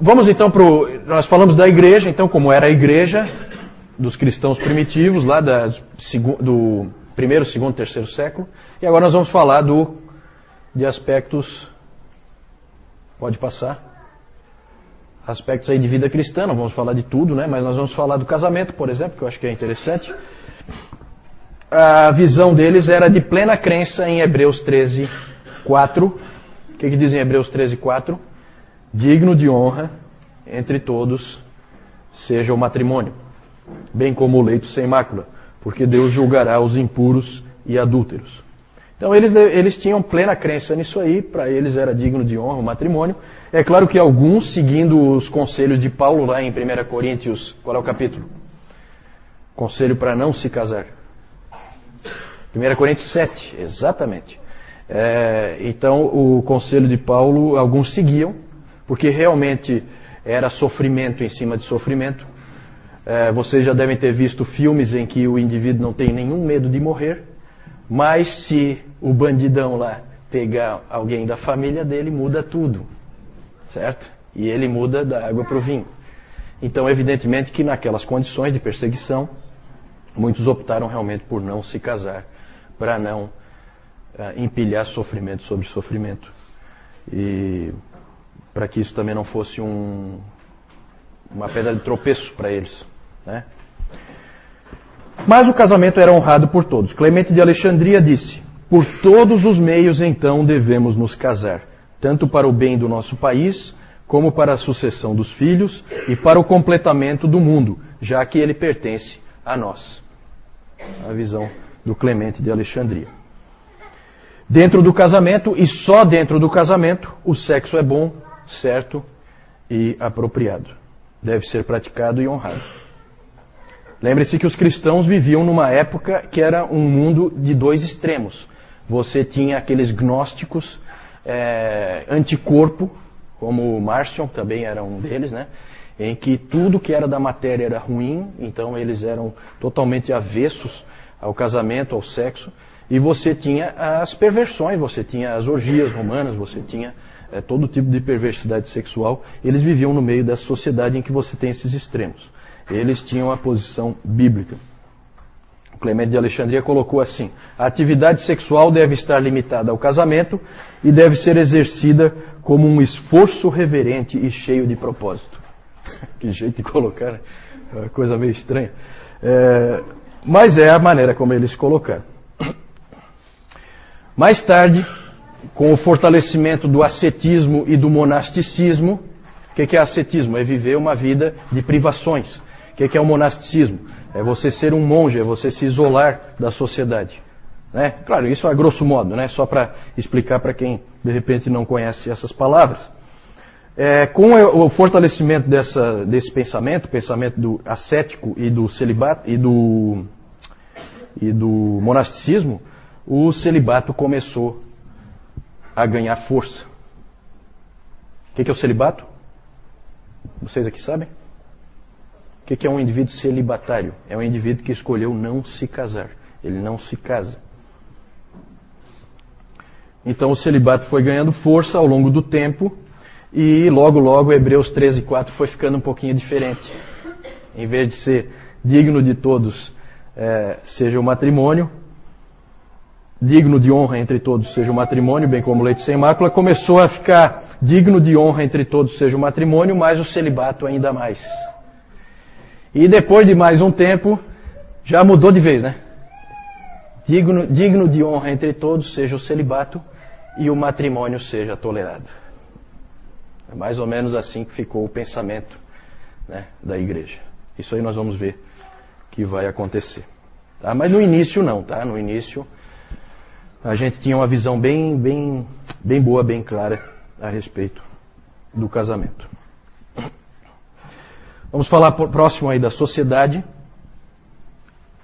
vamos então nós falamos da igreja, então como era a igreja dos cristãos primitivos, lá do primeiro, segundo, terceiro século. E agora nós vamos falar de aspectos, pode passar, aspectos aí de vida cristã, não vamos falar de tudo, né? Mas nós vamos falar do casamento, por exemplo, que eu acho que é interessante. A visão deles era de plena crença em Hebreus 13, 4. O que diz em Hebreus 13, 4? Digno de honra entre todos seja o matrimônio, bem como o leito sem mácula, porque Deus julgará os impuros e adúlteros. Então eles tinham plena crença nisso aí, para eles era digno de honra o matrimônio. É claro que alguns, seguindo os conselhos de Paulo lá em 1 Coríntios, qual é o capítulo? Conselho para não se casar. 1 Coríntios 7, exatamente. Então o conselho de Paulo, alguns seguiam, porque realmente era sofrimento em cima de sofrimento. Vocês já devem ter visto filmes em que o indivíduo não tem nenhum medo de morrer, mas se o bandidão lá pegar alguém da família dele, muda tudo, certo? E ele muda da água para o vinho. Então, evidentemente que naquelas condições de perseguição, muitos optaram realmente por não se casar, para não empilhar sofrimento sobre sofrimento. E para que isso também não fosse uma pedra de tropeço para eles, né? Mas o casamento era honrado por todos. Clemente de Alexandria disse: por todos os meios então devemos nos casar, tanto para o bem do nosso país, como para a sucessão dos filhos e para o completamento do mundo, já que ele pertence a nós. A visão do Clemente de Alexandria. Dentro do casamento, e só dentro do casamento, o sexo é bom, certo e apropriado. Deve ser praticado e honrado. Lembre-se que os cristãos viviam numa época que era um mundo de dois extremos. Você tinha aqueles gnósticos anticorpo, como o Marcion também era um deles, né? Em que tudo que era da matéria era ruim, então eles eram totalmente avessos ao casamento, ao sexo. E você tinha as perversões, você tinha as orgias romanas, você tinha todo tipo de perversidade sexual. Eles viviam no meio dessa sociedade em que você tem esses extremos. Eles tinham a posição bíblica. O Clemente de Alexandria colocou assim: a atividade sexual deve estar limitada ao casamento e deve ser exercida como um esforço reverente e cheio de propósito. Que jeito de colocar, né? É uma coisa meio estranha. Mas é a maneira como eles colocaram. Mais tarde, com o fortalecimento do ascetismo e do monasticismo, o que é ascetismo? É viver uma vida de privações. O que é o monasticismo? É você ser um monge, é você se isolar da sociedade. Né? Claro, isso a grosso modo, né? Só para explicar para quem de repente não conhece essas palavras. Com o fortalecimento desse pensamento do ascético e do celibato e do monasticismo, o celibato começou a ganhar força. O que é o celibato? Vocês aqui sabem? O que é um indivíduo celibatário? É um indivíduo que escolheu não se casar. Ele não se casa. Então o celibato foi ganhando força ao longo do tempo e logo Hebreus 13, 4 foi ficando um pouquinho diferente. Em vez de ser digno de todos seja o matrimônio, digno de honra entre todos seja o matrimônio, bem como leite sem mácula, começou a ficar digno de honra entre todos seja o matrimônio, mas o celibato ainda mais. E depois de mais um tempo, já mudou de vez, né? Digno de honra entre todos seja o celibato e o matrimônio seja tolerado. É mais ou menos assim que ficou o pensamento, né, da igreja. Isso aí nós vamos ver que vai acontecer. Tá? Mas no início não, tá? No início a gente tinha uma visão bem boa, bem clara a respeito do casamento. Vamos falar próximo aí da sociedade.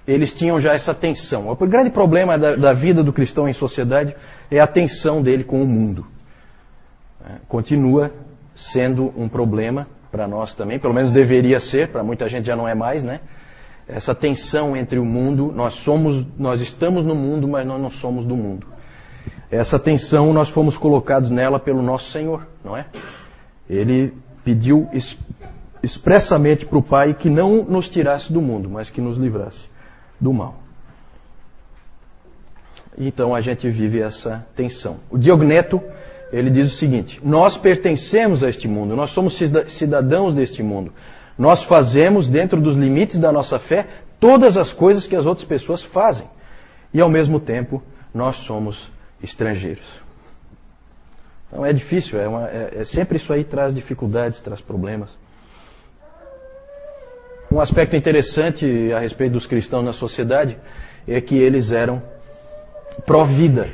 Eles tinham já essa tensão. O grande problema da vida do cristão em sociedade é a tensão dele com o mundo. Continua sendo um problema para nós também, pelo menos deveria ser, para muita gente já não é mais, né? Essa tensão entre o mundo, nós estamos no mundo, mas nós não somos do mundo. Essa tensão nós fomos colocados nela pelo nosso Senhor, não é? Ele pediu expressamente para o Pai que não nos tirasse do mundo, mas que nos livrasse do mal. Então a gente vive essa tensão. O Diogneto, ele diz o seguinte: nós pertencemos a este mundo, nós somos cidadãos deste mundo. Nós fazemos, dentro dos limites da nossa fé, todas as coisas que as outras pessoas fazem. E ao mesmo tempo, nós somos estrangeiros. Então é difícil, sempre isso aí traz dificuldades, traz problemas. Um aspecto interessante a respeito dos cristãos na sociedade é que eles eram pró-vida.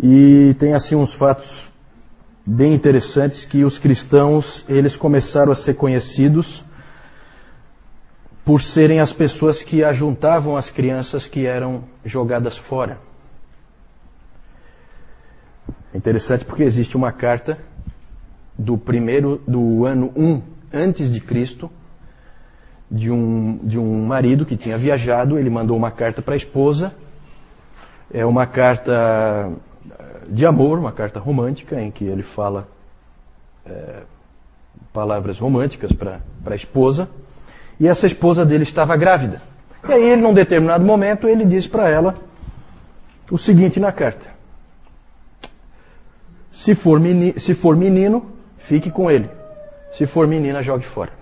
E tem assim uns fatos bem interessantes que os cristãos, eles começaram a ser conhecidos por serem as pessoas que ajuntavam as crianças que eram jogadas fora. É interessante porque existe uma carta do ano 1 antes de Cristo, de um marido que tinha viajado. Ele mandou uma carta para a esposa. É uma carta de amor, uma carta romântica, em que ele fala palavras românticas para a esposa. E essa esposa dele estava grávida. E aí ele, num determinado momento, ele diz para ela o seguinte na carta: se for menino, fique com ele. Se for menina, jogue fora.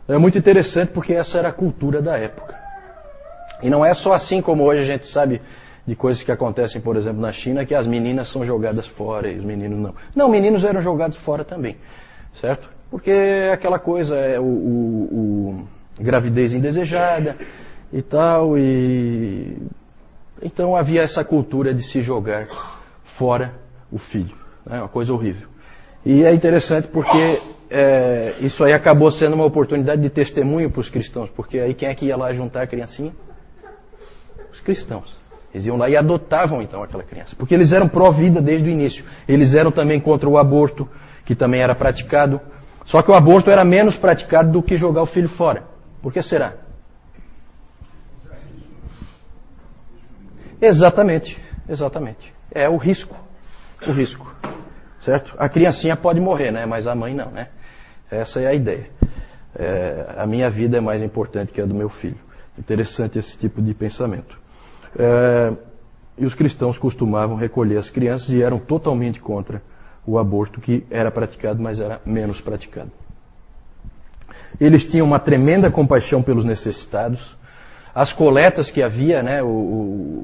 É muito interessante porque essa era a cultura da época. E não é só assim como hoje a gente sabe de coisas que acontecem, por exemplo, na China, que as meninas são jogadas fora e os meninos não. Não, meninos eram jogados fora também, certo? Porque é aquela coisa, gravidez indesejada e tal, e então havia essa cultura de se jogar fora o filho. É uma coisa horrível. E é interessante porque isso aí acabou sendo uma oportunidade de testemunho para os cristãos, porque aí quem é que ia lá juntar a criancinha? Os cristãos. Eles iam lá e adotavam então aquela criança, porque eles eram pró-vida desde o início. Eles eram também contra o aborto, que também era praticado. Só que o aborto era menos praticado do que jogar o filho fora. Por que será? Exatamente. É o risco. Certo? A criancinha pode morrer, né? Mas a mãe não, né? Essa é a ideia. A minha vida é mais importante que a do meu filho. Interessante esse tipo de pensamento. E os cristãos costumavam recolher as crianças e eram totalmente contra o aborto, que era praticado, mas era menos praticado. Eles tinham uma tremenda compaixão pelos necessitados. As coletas que havia, né,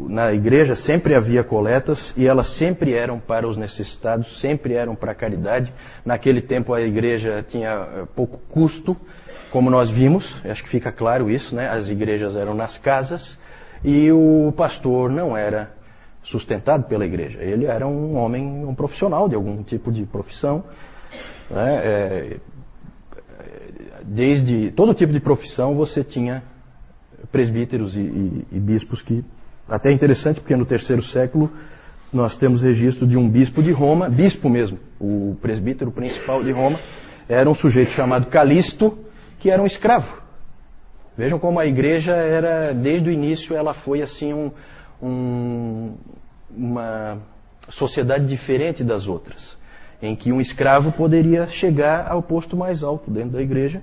na igreja sempre havia coletas, e elas sempre eram para os necessitados, sempre eram para a caridade. Naquele tempo a igreja tinha pouco custo, como nós vimos, acho que fica claro isso, né? As igrejas eram nas casas e o pastor não era sustentado pela igreja. Ele era um homem, um profissional de algum tipo de profissão, né? Desde todo tipo de profissão você tinha presbíteros e bispos, que até é interessante porque no terceiro século nós temos registro de um bispo de Roma, bispo mesmo, o presbítero principal de Roma era um sujeito chamado Calisto, que era um escravo. Vejam como a igreja era, desde o início, ela foi assim uma sociedade diferente das outras, em que um escravo poderia chegar ao posto mais alto dentro da igreja,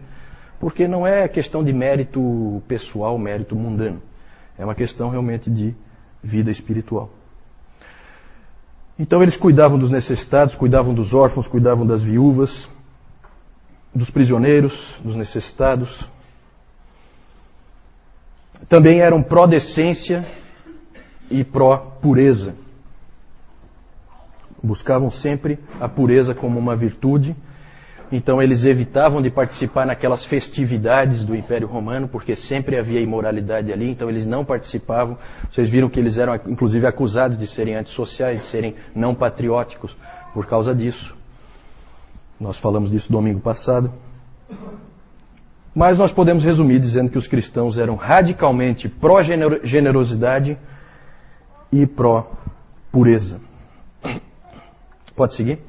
porque não é questão de mérito pessoal, mérito mundano. É uma questão realmente de vida espiritual. Então eles cuidavam dos necessitados, cuidavam dos órfãos, cuidavam das viúvas, dos prisioneiros, dos necessitados. Também eram pró-decência e pró-pureza. Buscavam sempre a pureza como uma virtude. Então eles evitavam de participar naquelas festividades do Império Romano, porque sempre havia imoralidade ali, então eles não participavam. Vocês viram que eles eram inclusive acusados de serem antissociais, de serem não patrióticos por causa disso. Nós falamos disso domingo passado. Mas nós podemos resumir dizendo que os cristãos eram radicalmente pró-generosidade e pró-pureza. Pode seguir?